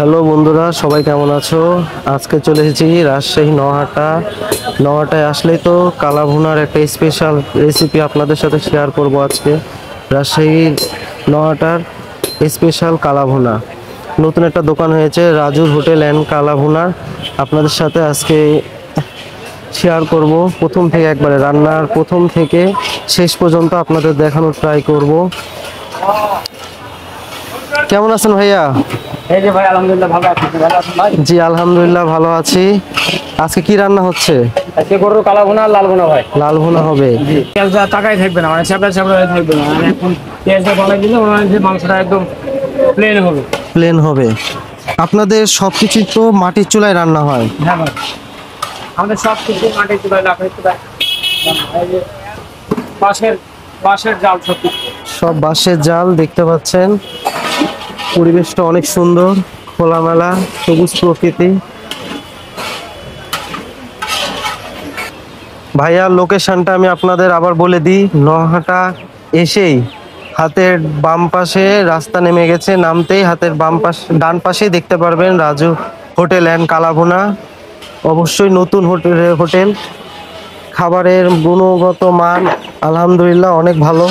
Hello বন্ধুরা, সবাই কেমন আছো? আজকে চলে এসেছি রাজশাহী নওহাটায় আসলেই তো কালা ভুনার একটা স্পেশাল রেসিপি আপনাদের সাথে শেয়ার করব। আজকে রাজশাহীর নওহাটার স্পেশাল কালা ভুনা নতুন একটা দোকান হয়েছে, রাজুর হোটেল অ্যান্ড কালা ভুনার। আপনাদের সাথে আজকে শেয়ার করব প্রথম থেকে, একবারে রান্নার প্রথম থেকে শেষ পর্যন্ত আপনাদের দেখানোর ট্রাই করব। কেমন আছেন ভাইয়া? এই যে ভাই আলহামদুলিল্লাহ ভালো আছি। ভালো আছেন ভাই? জি আলহামদুলিল্লাহ ভালো আছি। আজকে কি রান্না হচ্ছে? আজকে গরুর কালা ভুনা আর লাল ভুনা ভাই। লাল ভুনা হবে। জি, পেঁয়াজ যা তাকাই থাকবে না, মানে চ্যাপড়া চ্যাপড়া হয়ে থাকবে না। মানে এখন পেঁয়াজটা বানাই দিলে মনে হয় যে মাংসটা একদম প্লেন হবে। প্লেন হবে। আপনাদের সবকিছু তো মাটির চুলায় রান্না হয়? হ্যাঁ ভাই, আমাদের সব কিছু মাটির চুলায়, লাকড়ির চুলায়। এই যে বাঁশের বাঁশের জাল সব কিছু। সব বাঁশের জাল দেখতে পাচ্ছেন। পরিবেশটা অনেক সুন্দর, খোলামেলা, সবুজ প্রকৃতি। ভাইয়া লোকেশনটা আমি আপনাদের আবার বলে দিই। নওহাটা এসেই হাতের বাম পাশে রাস্তা নেমে গেছে, নামতেই হাতের বাম পাশে ডান পাশেই দেখতে পারবেন রাজু হোটেল অ্যান্ড কালা ভুনা। অবশ্যই নতুন হোটেল। খাবারের গুণগত মান আলহামদুলিল্লাহ অনেক ভালো।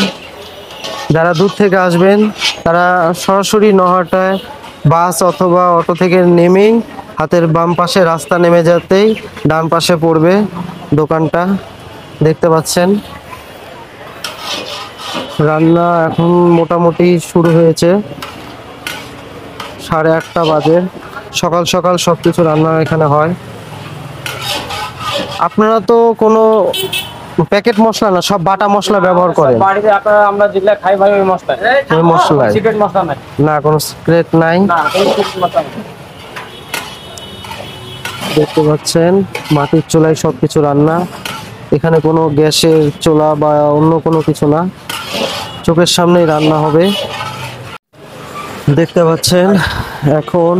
যারা দূর থেকে আসবেন তারা সরাসরি নওহাটায় বাস অথবা অটো থেকে নেমেই হাতের বাম পাশে রাস্তা নেমে যেতেই ডান পাশে পড়বে দোকানটা। দেখতে পাচ্ছেন রান্না এখন মোটামুটি শুরু হয়েছে, 8:30 বাজে। সকাল সকাল সবকিছু রান্না এখানে হয়। আপনারা তো কোনো প্যাকেট মশলা না, সব বাটা মশলা ব্যবহার করেন? বাড়িতে আপনারা আমরা যেগুলা খাই ভাই ওই মশলা, ওই মশলায় সিক্রেট মশলা নাই। না, কোনো সিক্রেট নাই। না, কোনো সিক্রেট মশলা নাই। দেখতে পাচ্ছেন মাটির চুলায় সবকিছু রান্না। এখানে কোনো গ্যাসের চুলা বা অন্য কোনো কিছু না, চোখের সামনেই রান্না হবে। দেখতে পাচ্ছেন এখন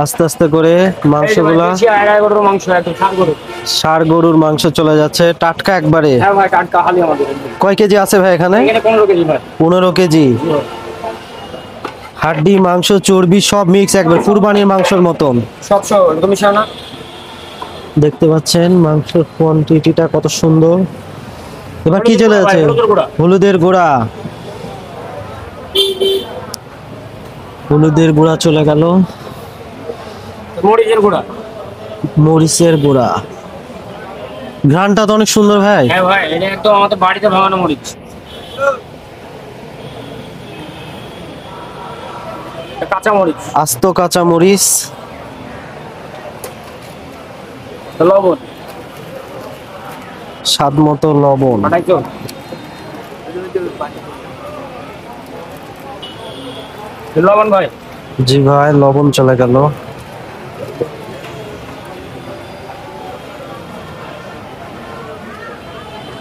আস্তে আস্তে করে মাংসগুলা, গরুর মাংস একদম ষাঁড় গরুর মাংস চলে যাচ্ছে টাটকা একবারে। হ্যাঁ ভাই, টাটকা হালি আমাদের। কয় কেজি আছে ভাই এখানে? এখানে 15 কেজি ভাই। 15 কেজি। হাড্ডি, মাংস, চর্বি সব মিক্স, একবার কুরবানির মাংসের মতন। সব একদম মিশানো। দেখতে পাচ্ছেন মাংসের কোয়ান্টিটিটা কত সুন্দর। এবার কি চলে যাচ্ছে? হলুদের গুঁড়া। হলুদের গুঁড়া চলে গেল। মরিচের গুঁড়া। মরিচের গুঁড়া। ঘ্রাণটা তো অনেক সুন্দর ভাই। হ্যাঁ ভাই, এটা একদম আমাদের বাড়িতে ভাঙানো মরিচ। কাঁচা মরিচ, আস্ত কাঁচা মরিচ। লবণ, স্বাদ মতো লবণ। লবণ ভাই। জি ভাই, লবণ চলে গেল।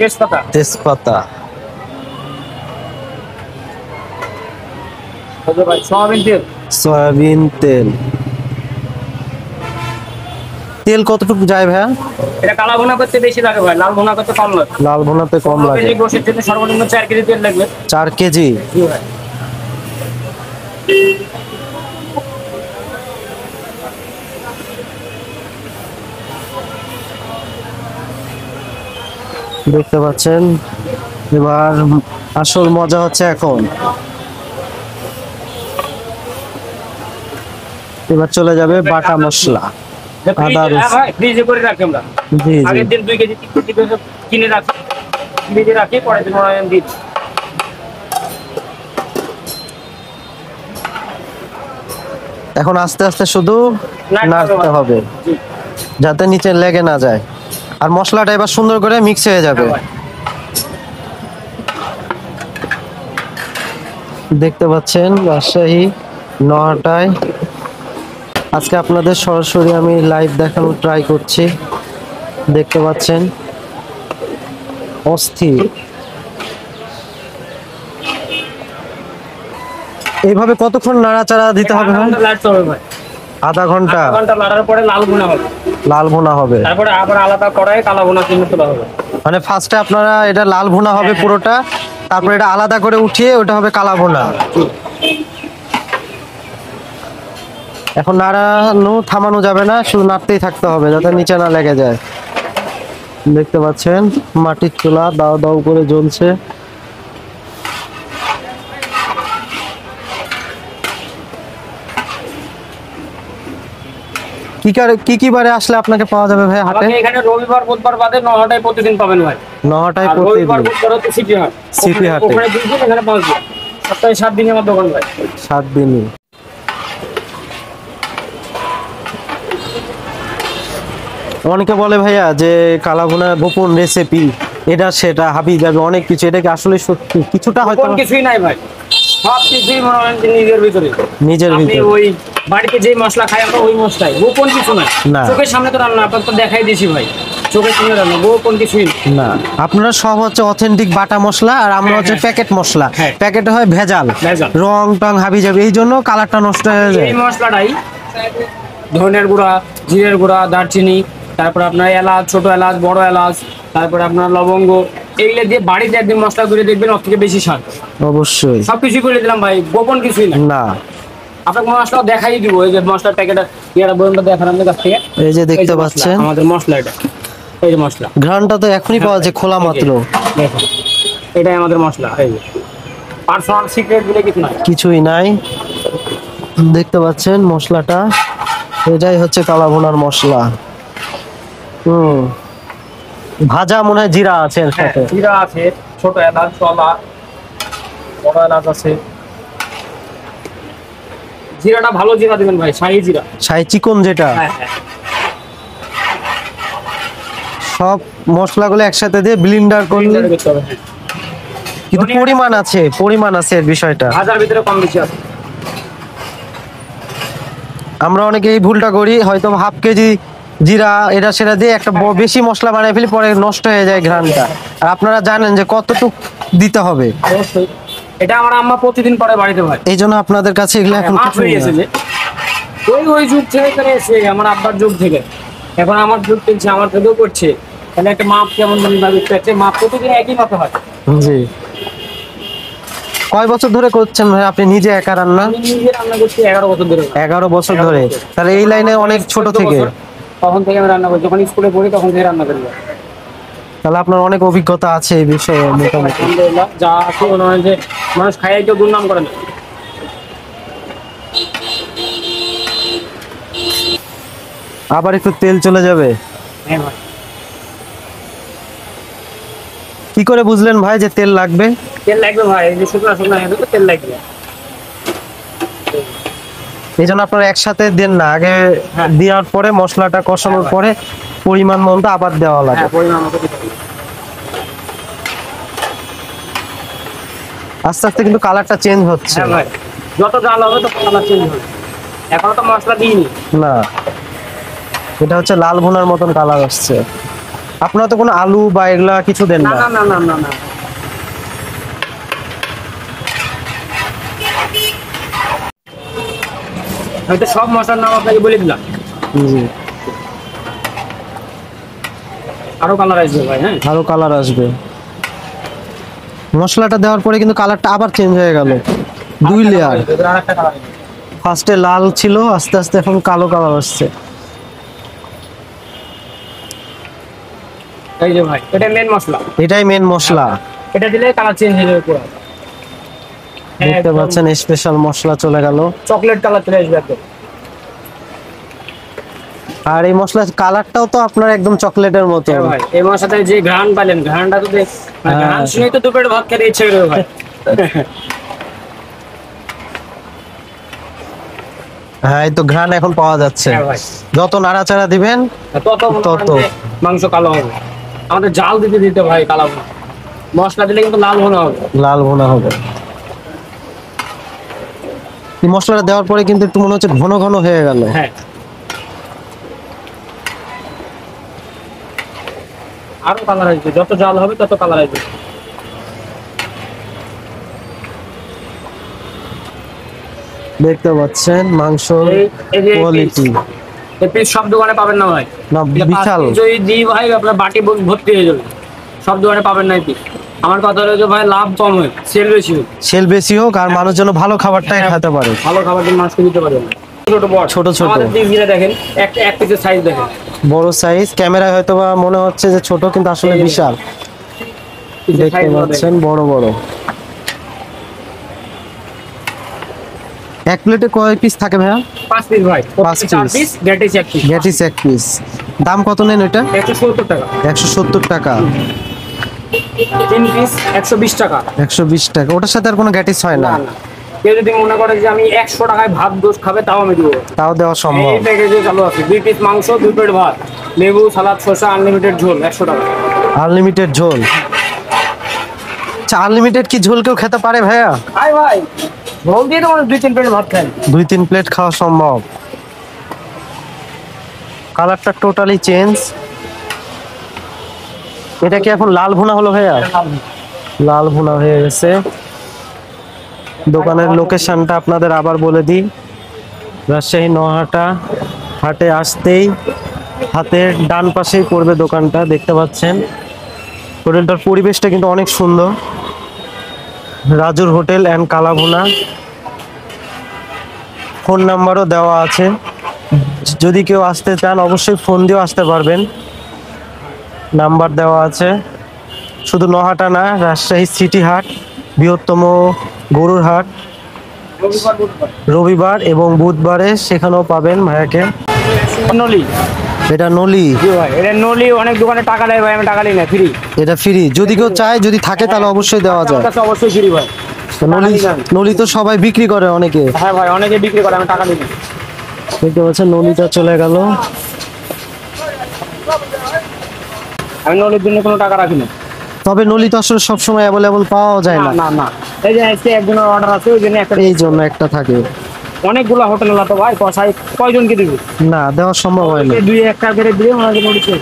তেজপাতা, তেজপাতা। ভাই সয়াবিন তেল। সয়াবিন তেল। তেল কতটুকু যায় ভাইয়া? এটা কালা ভুনা করতে বেশি লাগে ভাই, লাল ভুনা করতে কম লাগে। লাল ভুনাতে কম লাগে। কেজি গোশের জন্য সর্বনিম্ন 4 কেজি তেল লাগবে। 4 কেজি। জি ভাই। দেখতে পাচ্ছেন এবার আসল মজা হচ্ছে এখন। এবার চলে যাবে বাটা মশলা, আদা রসুন। ফ্রিজে করে রাখি আমরা। জি জি। আগের দিন 2 কেজি 3 কেজি করে কিনে রাখি, ফ্রিজে রাখি, পরের দিন আমি দিই। এখন আস্তে আস্তে শুধু নাড়তে হবে যাতে নিচে লেগে না যায়, আর মশলাটা এবার সুন্দর করে মিক্স হয়ে যাবে। দেখতে পাচ্ছেন রাজশাহী নওহাটায় আজকে আপনাদের সরাসরি আমি লাইভ দেখানোর ট্রাই করছি। দেখতে পাচ্ছেন অস্থির। এইভাবে কতক্ষণ নাড়াচাড়া দিতে হবে ভাই? আধা ঘন্টা। আধা ঘন্টা নাড়ার পরে লাল ভুনা হবে। লাল ভুনা হবে, তারপরে আবার আলাদা কড়াইয়ে কালা ভুনা কিনে তোলা হবে। মানে ফার্স্টে আপনারা এটা লাল ভুনা হবে পুরোটা, তারপরে এটা আলাদা করে উঠিয়ে ওটা হবে কালা ভুনা। এখন নাড়ানো থামানো যাবে না, শুধু নাড়তেই থাকতে হবে যাতে নিচে না লেগে যায়। দেখতে পাচ্ছেন মাটির চুলা দাও দাও করে জ্বলছে। কি কি বারে আসলে আপনাকে পাওয়া যাবে ভাই হাটে? আমাকে এখানে রবিবার বুধবার বাদে 9টায় প্রতিদিন পাবেন ভাই। 9টায় আর রবিবার প্রতিদিন বুধবার হচ্ছে সিটি হাট। সিটি হাটে। ওখানে 2 দিন, এখানে 5 দিন, সপ্তাহে 7 দিন আমার দোকান ভাই। 7 দিনই। অনেকে বলে ভাইয়া যে কালাভুনা গোপন রেসিপি, এটা সেটা হাবি যাবে অনেক কিছু, এটা কি আসলে সত্যি? কিছুটা হয়তো গোপন কিছুই নাই ভাই, সব কিছুই মনে হয় যে নিজের ভিতরে। নিজের আপনি ভিতরে। ওই বাড়িতে যে মশলা খাই আমরা ওই মশলাই, গোপন কিছু নাই। না। চোখের সামনে তো রান্না, আপনার তো দেখাই দিয়েছি ভাই, চোখের সামনে রান্না, গোপন কিছুই নেই। না, আপনারা সব হচ্ছে অথেন্টিক বাটা মশলা, আর আমরা হচ্ছে প্যাকেট মশলা। হ্যাঁ। প্যাকেটে হয় ভেজাল, ভেজাল। রং টং হাবি যাবে, এই জন্য কালারটা নষ্ট হয়ে যায়। এই মশলাটাই ধনের গুঁড়া, জিরের গুঁড়া, দারচিনি, তারপর আপনার এলাচ, ছোট এলাচ, বড় এলাচ, তারপর আপনার লবঙ্গ, এইগুলো দিয়ে বাড়িতে একদিন মশলা করে দেখবেন ওর থেকে বেশি স্বাদ। অবশ্যই। সবকিছু করে দিলাম ভাই, গোপন কিছুই না। না, আপনাকে মশলা দেখাই দিব, এই যে মশলার প্যাকেটটা ইয়ারা বন্ধ দেখান আমাদের কাছ থেকে। এই যে এই দেখতে যে মশলা, পাচ্ছেন আমাদের মশলা এটা, এই যে মশলা, ঘ্রাণটা তো এখনই পাওয়া যায় খোলা মাত্র। দেখুন এটাই আমাদের মশলা, এই যে পার্সোনাল সিক্রেট বলে কিছু নাই। কিছুই নাই। দেখতে পাচ্ছেন মশলাটা, এটাই হচ্ছে কালাভুনার মশলা। ভাজা মনে হয় জিরা আছে এর হ্যাঁ, সাথে। জিরা আছে, ছোট এলাচ, চলা, বড় এলাচ আছে। জিরাটা ভালো জিরা দিবেন ভাই, শাহী জিরা। শাহী চিকন যেটা। হ্যাঁ হ্যাঁ, সব মশলাগুলো একসাথে দিয়ে ব্লিন্ডার করলে, জিরা করতে হবে, হ্যাঁ। কিন্তু পরিমাণ আছে এর বিষয়টা। ভাজার ভিতরে কম বেশি আছে। আমরা অনেকে এই ভুলটা করি, হয়তো হাফ কেজি জিরা এটা সেটা দিয়ে একটা বেশি মশলা বানাই ফেলি, পরে নষ্ট হয়ে যায় ঘ্রাণটা। আর আপনারা জানেন যে কতটুক দিতে হবে। অবশ্যই, এটা আমার আম্মা প্রতিদিন করে বাড়িতে ভাই। এই জন্য আপনাদের কাছে এগুলো এখন মাছ কিছুই হয়ে গেছে না। যে ওই যুগ থেকে করে এসে, আমার আব্বার যুগ থেকে এখন আমার যুগ চলছে, আমার থেকেও করছে। তাহলে একটা মাপ কেমন জানি ভাবে একটা মাপ প্রতিদিন একই মাপে হয়। জি। কয় বছর ধরে করছেন ভাই আপনি নিজে একা রান্না? আমি নিজে রান্না করছি 11 বছর ধরে। 11 বছর 11 ধরে। বছর। তাহলে এই লাইনে অনেক ছোট 14 থেকে। বছর, তখন থেকে আমি রান্না করি, যখন স্কুলে পড়ি তখন থেকে রান্না করি। তাহলে আপনার অনেক অভিজ্ঞতা আছে এই বিষয়ে মোটামুটি। আলহামদুলিল্লাহ, যা আছে মনে হয় যে মানুষ খাইয়ে কেউ দুর্নাম করে না। আবার একটু তেল চলে যাবে। হ্যাঁ ভাই, কি করে বুঝলেন ভাই যে তেল লাগবে? তেল লাগবে ভাই, এই যে শুকনো শুকনো হয়ে গেছে, তেল লাগবে। এই জন্য আপনারা একসাথে দেন না, আগে হ্যাঁ। দেওয়ার পরে মশলাটা কষানোর হ্যাঁ, পরে পরিমাণ মতো আবার দেওয়া লাগে। হ্যাঁ, পরিমাণ মতো দিতে হবে। আস্তে আস্তে কিন্তু কালারটা চেঞ্জ হচ্ছে। হ্যাঁ ভাই, যত জাল হবে তত কালার চেঞ্জ হবে। এখনো তো মশলা দিইনি। না, এটা হচ্ছে লাল ভুনার মতন কালার আসছে। আপনারা তো কোনো আলু বা এগুলা কিছু দেন না না? না না না না না, হয়তো সব মশলার নাম আপনাকে বলে দিলাম। জি। আরো কালার আসবে ভাই। হ্যাঁ, আরো কালার আসবে। মশলাটা দেওয়ার পরে কিন্তু কালারটা আবার চেঞ্জ হয়ে গেল, 2 লেয়ার। আরেকটা কালার আসবে। ফার্স্টে লাল ছিল, আস্তে আস্তে এখন কালো কালার আসছে। এই যে ভাই, এটা মেন মশলা, এটাই মেন মশলা। এটা দিলে কালার চেঞ্জ হয়ে যাবে পুরো। দেখতে পাচ্ছেন স্পেশাল মশলা চলে গেল। চকলেট কালার চলে আসবে একদম। আর এই মশলার কালারটাও তো আপনার একদম চকলেটের মতো। হ্যাঁ ভাই, এই মশলাতে যে ঘ্রাণ পাইলেন, ঘ্রাণটা তো ঘ্রাণ শুনেই তো দুপুরে ভাত খেতে ইচ্ছে করবে ভাই। হ্যাঁ, এই তো ঘ্রাণ এখন পাওয়া যাচ্ছে। হ্যাঁ ভাই, যত নাড়াচাড়া দিবেন তত মনে করেন তত। যে মাংস কালো হবে। আমাদের জাল দিতে দিতে ভাই কালো হবে না। মশলা দিলে কিন্তু লাল ভুনা হবে। লাল ভুনা হবে। এই মশলাটা দেওয়ার পরে কিন্তু একটু মনে হচ্ছে ঘন ঘন হয়ে গেল। হ্যাঁ, আরো কালার আসবে, যত জাল হবে তত কালার আসবে। দেখতে পাচ্ছেন মাংস এই যে কোয়ালিটি এই পিস সব দোকানে পাবেন না ভাই। না, বিশাল। যদি দিই ভাই, আপনার বাটি ভর্তি হয়ে যাবে। সব দোকানে পাবেন না এই পিস। আমার কথা হলো যে ভাই, লাভ কম হয়, সেল বেশি হয়। সেল বেশি হোক আর মানুষ যেন ভালো খাবারটাই খেতে পারে। ভালো খাবার দিন মানুষকে দিতে পারবেন। ছোট বড় ছোট ছোট। আমাদের দিক দিয়ে দেখেন একটা এক পিসের সাইজ দেখেন, বড় সাইজ, ক্যামেরায় হয়তো বা মনে হচ্ছে যে ছোট, কিন্তু আসলে এই যে। বিশাল। পিসের দেখতে size গুলো পাচ্ছেন দেখেন। বড় বড়। এক প্লেটে কয় পিস থাকে ভাইয়া? 5 পিস ভাই, 5 4 piece। পিস গ্যাটিস এক পিস, গ্যাটিস এক পিস। দাম কত নেন এটা? 170 টাকা। 170 টাকা। 3 পিস 120 টাকা। 120 টাকা। ওটার সাথে আর কোনো গ্যাটিস হয় না? না না, কেউ যদি মনে করে যে আমি 100 টাকায় ভাত দোষ খাবে, তাও আমি দিব। তাও দেওয়া সম্ভব? এই প্যাকেজে চালু আছে 2 পিস মাংস, 2 প্লেট ভাত, লেবু, সালাদ, শসা, আনলিমিটেড ঝোল 100 টাকা। আনলিমিটেড ঝোল। আচ্ছা, আনলিমিটেড কি ঝোল কেউ খেতে পারে ভাইয়া? আয় ভাই, ঝোল দিয়ে তো মানুষ 2-3 প্লেট ভাত খায়। 2-3 প্লেট খাওয়া সম্ভব। কালারটা টোটালি চেঞ্জ। এটা কি এখন লাল ভুনা হলো ভাইয়া? লাল ভুনা হয়ে গেছে। দোকানের লোকেশনটা আপনাদের আবার বলে দিই, রাজশাহী নহাটা। হাটে আসতেই হাতের ডান পাশেই পড়বে দোকানটা, দেখতে পাচ্ছেন। হোটেলটার পরিবেশটা কিন্তু অনেক সুন্দর। রাজুর হোটেল অ্যান্ড কালাভুনা। ফোন নাম্বারও দেওয়া আছে, যদি কেউ আসতে চান অবশ্যই ফোন দিয়েও আসতে পারবেন। নাম্বার দেওয়া আছে। শুধু নহাটা না, রাজশাহী সিটি হাট, বৃহত্তম গরুর হাট, রবিবার এবং বুধবারে সেখানেও পাবেন ভাইয়াকে। নলি, এটা নলি। জি ভাই, এটা নলি। অনেক দোকানে টাকা দেয় ভাই, আমি টাকা নিই না, ফ্রি। এটা ফ্রি, যদি কেউ চায়, যদি থাকে তাহলে অবশ্যই দেওয়া যায়। আমার কাছে অবশ্যই ফ্রি ভাই। তো নলি, নলি তো সবাই বিক্রি করে অনেকে। হ্যাঁ ভাই, অনেকে বিক্রি করে, আমি টাকা দিই না। দেখতে পাচ্ছেন নলিটা চলে গেল। আমি নলির জন্য কোনো টাকা রাখি না। তবে নলি তো আসলে সবসময় অ্যাভেলেবল পাওয়া যায় না। না না, এই যে আজকে একজনের অর্ডার আছে, ওই জন্য একটা। এই জন্য একটা থাকে। অনেকগুলো হোটেল তো ভাই, কষাই কয়জনকে দিবি? না, দেওয়া সম্ভব হয় না। দুই একটা করে দিয়ে ওনাকে নলি শেষ।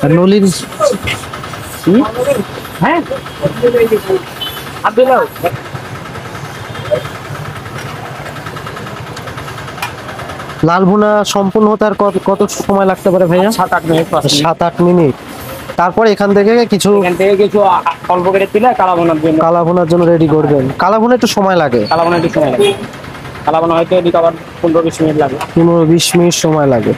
আর নলির হ্যাঁ, আব্দুল্লাহ, লাল ভুনা সম্পূর্ণ হতে আর কত সময় লাগতে পারে ভাইয়া? 7-8 মিনিট, 5 মিনিট। 7-8 মিনিট। তারপর এখান থেকে কিছু এখান থেকে কিছু অল্প করে তুলে কালা বোনার জন্য। কালা ভুনার জন্য রেডি করবেন। কালা ভুনা একটু সময় লাগে। কালা বোনা একটু সময় লাগে। কালা বোনা হয়তো এদিকে আবার 15-20 মিনিট লাগে। 15-20 মিনিট সময় লাগে।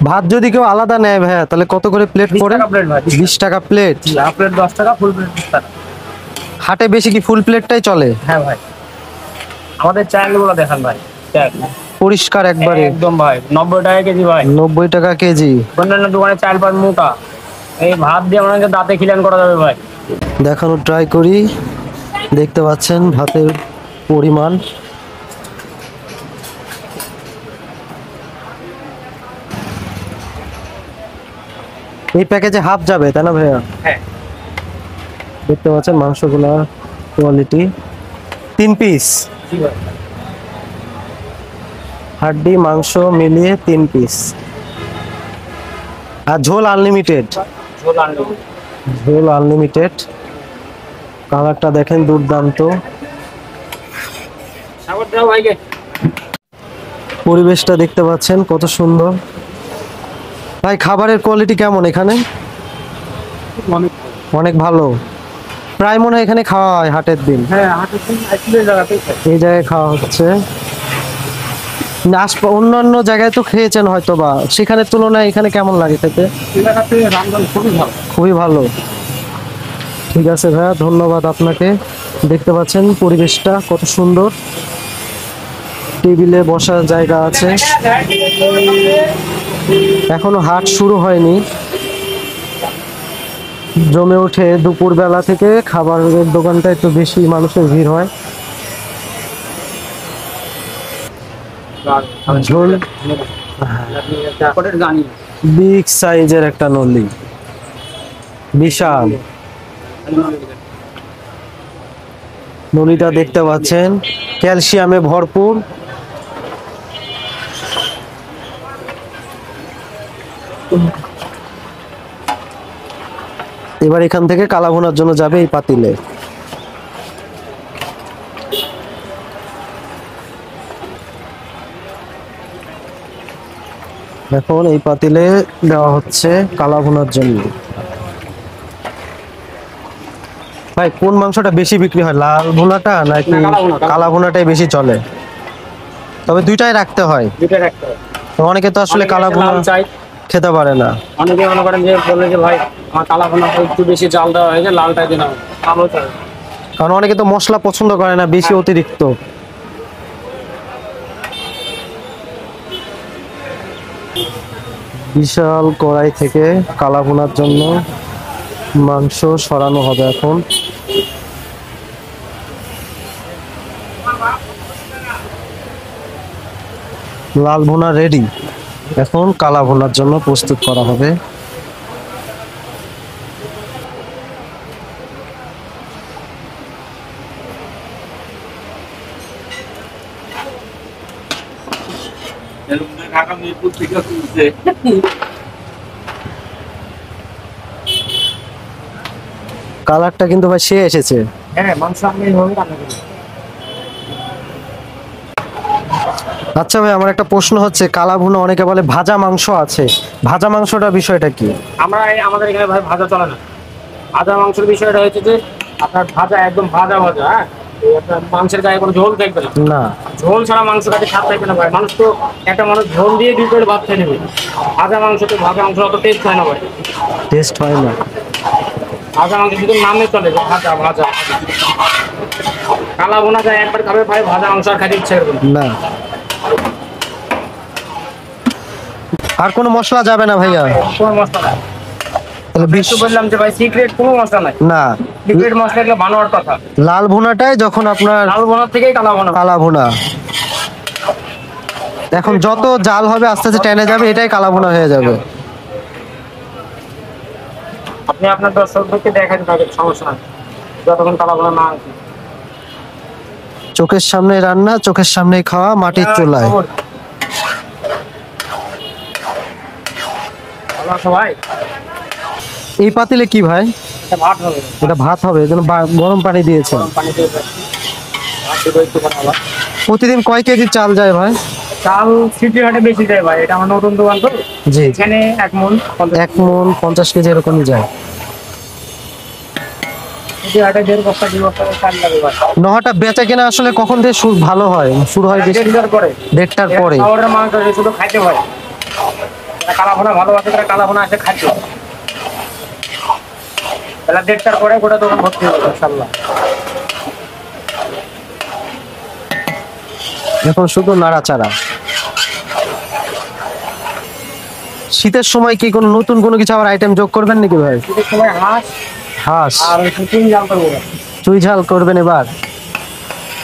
ভাত যদি কেউ আলাদা নেয় ভাইয়া, তাহলে কত করে প্লেট 20 পড়ে? টাকা প্লেট ভাই। 20 টাকা প্লেট। হাফ প্লেট 10 টাকা, ফুল প্লেট 20 টাকা। হাটে বেশি কি ফুল প্লেটটাই চলে? হ্যাঁ ভাই, আমাদের চালগুলো দেখান ভাই, চাল পরিষ্কার একবারে। একদম ভাই 90 টাকা কেজি ভাই। 90 টাকা কেজি। অন্যান্য দোকানে চাল পান মোটা, এই ভাত দিয়ে আমাদের দাঁতে খিলান করা যাবে ভাই। দেখানোর ট্রাই করি। দেখতে পাচ্ছেন ভাতের পরিমাণ। এই প্যাকেজে হাফ যাবে তাই না ভাইয়া? হ্যাঁ, দেখতে পাচ্ছেন মাংসগুলা কোয়ালিটি। 3 পিস জি ভাই। হাড্ডি মাংস মিলিয়ে 3 পিস। আর ঝোল আনলিমিটেড। ঝোল আনলো। ঝোল আনলিমিটেড। কালারটা দেখেন দুর্দান্ত। সাগর দাও ভাইকে। পরিবেশটা দেখতে পাচ্ছেন কত সুন্দর। ভাই খাবারের কোয়ালিটি কেমন এখানে? অনেক ভালো। প্রায় মনে হয় এখানে খাওয়া হয় হাটের দিন। হ্যাঁ, হাটের দিন আসলে জায়গাতেই খাই। এই জায়গায় খাওয়া হচ্ছে। অন্যান্য জায়গায় তো খেয়েছেন হয়তো বা, সেখানের তুলনায় এখানে কেমন লাগে খেতে? এলাকাতে রামগঞ্জ খুবই ভালো। খুবই ভালো। ঠিক আছে ভাইয়া, ধন্যবাদ আপনাকে। দেখতে পাচ্ছেন পরিবেশটা কত সুন্দর। টেবিলে বসার জায়গা আছে। এখনো হাট শুরু হয়নি। জমে ওঠে দুপুর বেলা থেকে, খাবারের দোকানটা একটু বেশি মানুষের ভিড় হয়। ঝোল জানি বিগ সাইজের একটা নলি, বিশাল। নলিটা দেখতে পাচ্ছেন ক্যালসিয়ামে ভরপুর। এবার এখান থেকে কালা ভুনার জন্য যাবে এই পাতিলে। এখন এই পাতিলে দেওয়া হচ্ছে কালা ভুনার জন্য। ভাই কোন মাংসটা বেশি বিক্রি হয়, লাল ভুনাটা নাকি না, কালা ভুনা, কালা ভুনাটাই বেশি চলে? তবে দুইটাই রাখতে হয়। দুটো রাখতে হবে। তো অনেকে তো আসলে অনেকে কালা আছে ভুনা লাল চাই, খেতে পারে না। অনেকে মনে করেন যে বলে যে ভাই আমার কালা ভুনাটা একটু বেশি চাল দেওয়া হয়েছে, লালটাই দিন ভালো চাই। কারণ অনেকে তো মশলা পছন্দ করে না বেশি হ্যাঁ। অতিরিক্ত। বিশাল কড়াই থেকে কালা ভুনার জন্য মাংস সরানো হবে এখন। লাল ভুনা রেডি, এখন কালা ভুনার জন্য প্রস্তুত করা হবে। ঢাকা মিরপুর থেকে তুলছে। কালারটা কিন্তু ভাই সে এসেছে। হ্যাঁ, মাংস আমি এইভাবে রান্না করি। আচ্ছা ভাই, আমার একটা প্রশ্ন হচ্ছে, কালা ভুনা অনেকে বলে ভাজা মাংস আছে, ভাজা মাংসটা বিষয়টা কি? আমাদের এখানে ভাই ভাজা চলে না। ভাজা মাংসের বিষয়টা হচ্ছে যে আপনার ভাজা একদম ভাজা ভাজা, হ্যাঁ, এই আপনার মাংসের গায়ে কোনো ঝোল থাকবে না। না, ঝোল ছাড়া মাংস কাটে স্বাদ থাকবে না ভাই। মানুষ তো একটা মানুষ ঝোল দিয়ে 2 প্লেট ভাত খেয়ে নেবে। ভাজা মাংস তো ভাজা মাংস অত টেস্ট হয় না ভাই। টেস্ট হয় না। ভাজা মাংস শুধু নামে চলে যে ভাজা ভাজা। কালা বোনা যায় একবার খাবে ভাই, ভাজা মাংস আর খাইতে ইচ্ছে করবে না। না, আর কোনো মশলা যাবে না ভাইয়া? কোনো মশলা নাই। তাহলে তো বললাম যে ভাই সিক্রেট কোনো মশলা নাই। না, সিক্রেট মশলা এগুলো বানোয়ার কথা। লাল ভুনাটাই যখন আপনার লাল বোনার থেকেই কালা বোনা। কালা ভুনা, এখন যত জাল হবে আস্তে আস্তে টেনে যাবে, এটাই কালা ভুনা হয়ে যাবে। আপনি আপনার দর্শকদেরকে দেখাতে থাকেন, সমস্যা নাই, যতক্ষণ কালা বোনা না আসে। চোখের সামনে রান্না, চোখের সামনেই খাওয়া, মাটির চুলায়। ভালো আছো ভাই? এই পাতিলে কি ভাই? এটা ভাত হবে। এটা ভাত হবে, এই জন্য গরম পানি দিয়েছেন। গরম পানি দিয়ে ভাত দিব একটু করে আবার। প্রতিদিন কয় কেজি চাল যায় ভাই? চাল সিটি হাটে বেশি যায় ভাই, এটা আমার নতুন দোকান তো। জি, এখানে 1 মণ 1 মণ 50 কেজি এরকমই যায়। সিটি হাটে 1.5 বস্তা 2 বস্তা চাল লাগে ভাই। নহটা বেচা কেনা আসলে কখন থেকে শুরু ভালো হয়, শুরু হয় বেশি? 1.5 করে 1:30টার পরে। খাওয়ার মানুষ আছে, শুধু খাইতে হয়। কালা ভুনা ভালোবাসে, তারা কালা ভুনা আছে খাইতে। বেলা 1.5টার পরে গোটা দোকান ভর্তি হবে ইনশাআল্লাহ। এখন শুধু নাড়াচাড়া। শীতের সময় কি কোনো নতুন কোনো কিছু আবার আইটেম যোগ করবেন নাকি ভাই? শীতের সময় হাঁস হাঁস আর চিকেন জাল করবো। চুই ঝাল করবেন এবার?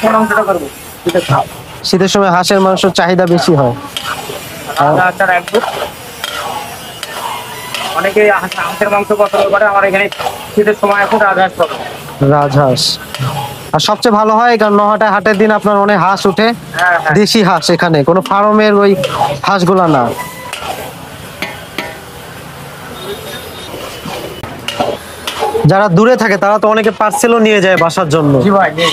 কোন অংশটা করবো? শীতের খাও। শীতের সময় হাঁসের মাংসের চাহিদা বেশি হয়। আচ্ছা রাখবো। অনেকে হাঁসের মাংস পছন্দ করে, আমার এখানে শীতের সময় এখন রাজহাঁস পাবো। রাজহাঁস আর সবচেয়ে ভালো হয়, কারণ নহটা হাটের দিন আপনার অনেক হাঁস উঠে, হ্যাঁ হ্যাঁ। দেশি হাঁস, এখানে কোনো ফার্মের ওই হাঁসগুলা না। যারা দূরে থাকে তারা তো অনেকে পার্সেলও নিয়ে যায় বাসার জন্য। জি ভাই, জি।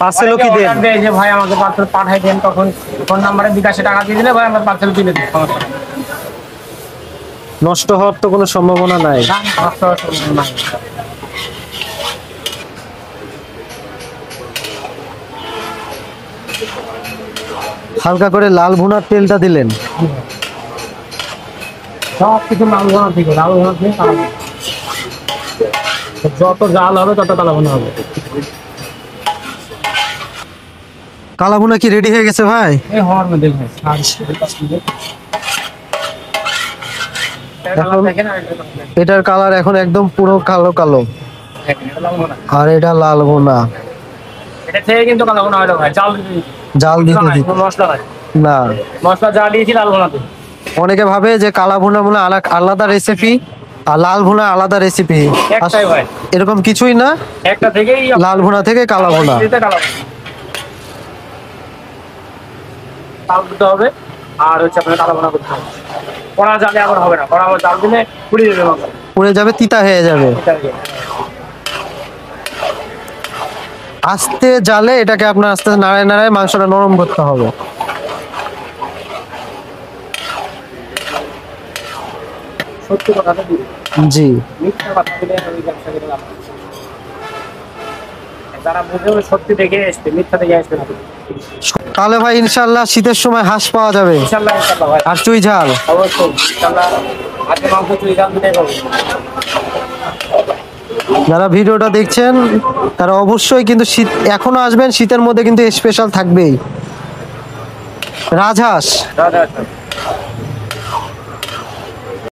পার্সেলও কি দেন? অর্ডার দেয় যে ভাই আমাকে পার্সেল পাঠাই দেন, তখন ফোন নাম্বারে বিকাশে টাকা দিয়ে দিলে ভাই আমরা পার্সেল কিনে দিই, সমস্যা নেই। নষ্ট হওয়ার তো কোনো সম্ভাবনা নাই। না, নষ্ট হওয়ার সম্ভাবনা নাই। হালকা করে লাল ভুনার তেলটা দিলেন। সব কিছু লাল ভুনা থেকে, লাল ভুনা থেকে কালা ভুনা। যত জাল হবে তত কালা ভুনা হবে। কালা ভুনা কি রেডি হয়ে গেছে ভাই? এই হওয়ার মধ্যে ভাই আর 5 মিনিট। এখন দেখেন আর এটা দেখেন। এটার কালার এখন একদম পুরো কালো কালো, দেখেন, এটা লাল ভুনা। আর এটা লাল ভুনা। এটা থেকে কিন্তু কালা ভুনা হলো ভাই, জাল দিতে দিতে। জাল দিতে মশলা নাই, দিতে কোনো মশলা নাই। না। মশলা যা দিয়েছি লাল ভুনাতে। অনেকে ভাবে যে কালা ভুনা মনে হয় আলাদা রেসিপি আর লাল ভুনা আলাদা রেসিপি। একটাই ভাই, এরকম কিছুই না, একটা থেকেই লাল ভুনা থেকে কালা ভুনা। দিতে কালা ভুনা। চাল দিতে হবে আর হচ্ছে আপনার কালা ভুনা করতে হবে। কড়া জালে আবার হবে না, কড়া আবার জাল দিলে পুড়ে যাবে মাংস। পুড়ে যাবে, তিতা হয়ে যাবে। এটাই। আস্তে জালে এটাকে আপনার আস্তে আস্তে নাড়ায় নাড়ায় মাংসটা নরম করতে হবে। সত্যি কথাটা দিই, জি, মিথ্যা কথা দিলে ওই ব্যবসা করে লাভ নেই। যারা বুঝবে সত্যি দেখে আসবে, মিথ্যা দেখে আসবে না। তাহলে ভাই ইনশাল্লাহ শীতের সময় হাঁস পাওয়া যাবে ইনশাল্লাহ ইনশাল্লাহ ভাই, আর চুই ঝাল। অবশ্যই ইনশাল্লাহ। আজকে মাংস চুই জাল দুটাই পাবো। যারা ভিডিওটা দেখছেন তারা অবশ্যই কিন্তু শীত এখনো আসবেন, শীতের মধ্যে কিন্তু স্পেশাল থাকবেই রাজহাঁস। দাদা